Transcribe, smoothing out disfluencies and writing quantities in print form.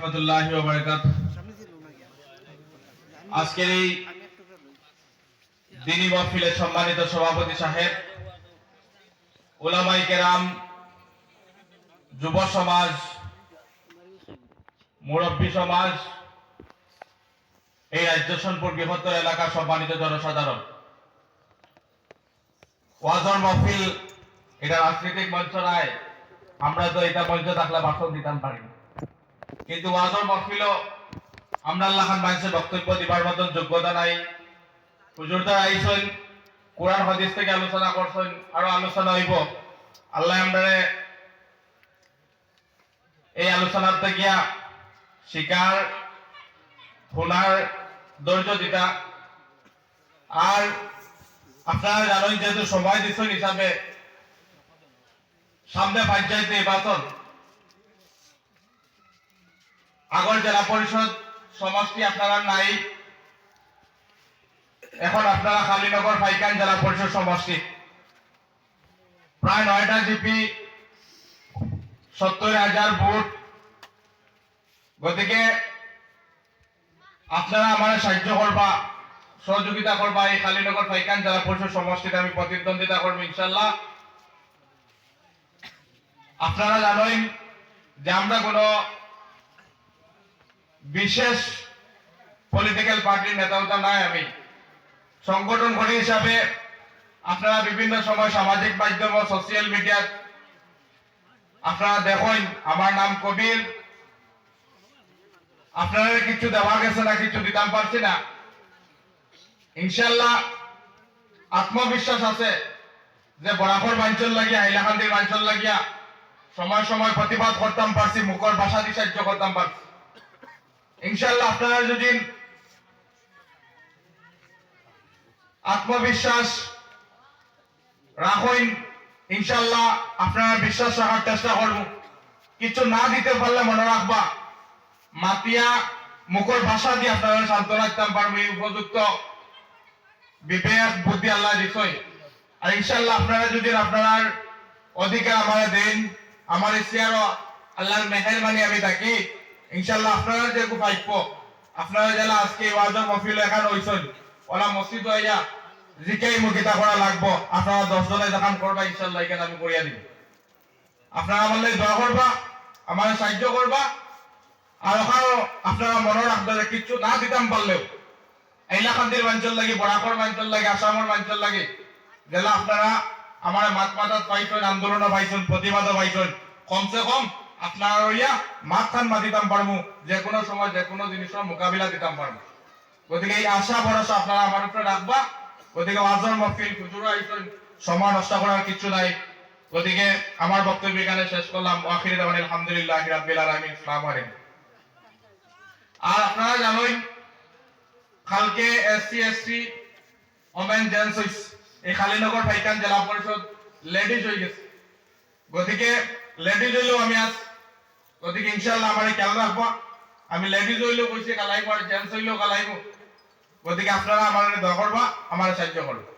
রাহমাতুল্লাহি ওয়া বারাকাতুহু। আজকের এই দ্বীনি মাহফিলের সম্মানিত সভাপতি সাহেব, উলামায়ে কেরাম, যুব সমাজ, মুরব্বী সমাজ, এই রাজ্য সোনপুর বৃহত্তর এলাকার সম্মানিত জনসাধারণ, ওয়াজর মাহফিল এটা রাজনৈতিক মঞ্চ নয়। আমরা তো এটা মঞ্চ থাকলে ভাষণ দিতাম পারি, কিন্তু ওয়াজর মাহফিলও আমরা আল্লাহ খান মানুষের বক্তব্য দিবার মতন যোগ্যতা নাই। হুজুরদার আইসেন, কোরআন হাদিস থেকে আলোচনা করছেন, আরো আলোচনা হইব। আল্লাহ আমরা এই আলোচনাতে গিয়া শিকার শোনার ধৈর্য দিতা। আর আপনারা জানেন যেহেতু সময় দিচ্ছেন হিসাবে সামনে পঞ্চায়েত নির্বাচন, আগর জেলা পরিষদ সমষ্টি আপনারা নাই, এখন আপনারা খালিনগর ফাইকান জেলা পরিষদ সমষ্টি, প্রায় 9টা জিপি, 70,000 ভোট। গতিকে আপনারা আমার সাহায্য করবা, সহযোগিতা করবা। এই খালিনগর ফাইকান জেলা পরিষদ সমষ্টিতে আমি প্রতিদ্বন্দ্বিতা করবো ইনশাল্লাহ। আপনারা জানেন যে আমরা কোনো বিশেষ পলিটিক্যাল পার্টির নেতা নাই। আমি সংগঠন কর্মী হিসাবে আপনারা বিভিন্ন সময় সামাজিক মাধ্যম ও সোশ্যাল মিডিয়া আপনারা দেখেন আমার নাম কবির। আপনারা কিছু দেওয়া গেছে না, কিছু দিতাম পারছি না। ইনশাল্লাহ আত্মবিশ্বাস আছে যে বরাকর বাঞ্চল লাগিয়া, হাইলাকান্দির বাঞ্চল লাগিয়া সময় সময় প্রতিবাদ করতাম পারছি, মুখর ভাষা দিয়ে সাহায্য করতাম পারছি। ইনশাল্লাহ আপনারা যদি আত্মবিশ্বাস রাখেন, ইনশাল্লাহ আপনারা বিশ্বাস রাখার চেষ্টা করব। কিছু না দিতে পারলে মনে রাখবা, মাতিয়া মুখর ভাষা দিয়ে আপনারা শান্ত রাখতাম পারবো। এই উপযুক্ত বিবেক বুদ্ধি আল্লাহ দিছই। আর ইনশাল্লাহ আপনারা যদি আপনার অধিকার আমারে দেন, আমার ইচ্ছারও আল্লাহর মেহেরবানি আমি থাকি, ইনশাল্লাহ আপনারা যে পাইপ আপনারা যারা আজকে ওয়াজর মাহফিল এখানে হইছেন, ওলা মসজিদ হইয়া জিকেই মুখিতা করা লাগবো। আপনারা 10 জনে যখন করবা ইনশাল্লাহ এখানে আমি করিয়া দিব। আপনারা আমার লাগে দোয়া করবা, আমার সাহায্য করবা। আর ওখানেও আপনারা মনে রাখবেন যে কিছু না দিতাম পারলেও হাইলাকান্দির বাঞ্চল লাগি, বরাকর বাঞ্চল লাগে, আসামের বাঞ্চল লাগে, যেটা আপনারা আমার মাত পাইছেন, আন্দোলনও পাইছেন, প্রতিবাদও পাইছেন, কমসে কম আপনারা হইয়া মাত খান মাতিতাম পারবো, যে কোনো সময় যে কোনো জিনিসের মোকাবিলা দিতাম পারবো। গতিকে এই আশা ভরসা আপনারা আমার উপরে রাখবা। গতিকে ওয়াজর মাহফিল হুজুর আইছেন, সময় নষ্ট করার কিছু নাই। গতিকে আমার বক্তব্য এখানে শেষ করলাম। আখিরি দাওয়ানা আলহামদুলিল্লাহি রাব্বিল আলামিন। আসসালামু আলাইকুম। আর আপনারা জানেন কালকে এসসি এসটি ওমেন জেন্টস এই খালিনগর ফাইকান জেলা পরিষদ লেডিজ হয়ে গেছে। গতিকে লেডিজ হইলেও আমি আজ, গতিকে ইনশাল্লাহ আমার খেয়াল রাখবো। আমি লেডিজ হইলেও কইছি কালাইব, আর জেন্টস হইলেও কালাইব। গতিকে আপনারা আমার দোয়া করবা, আমার সাহায্য করবা।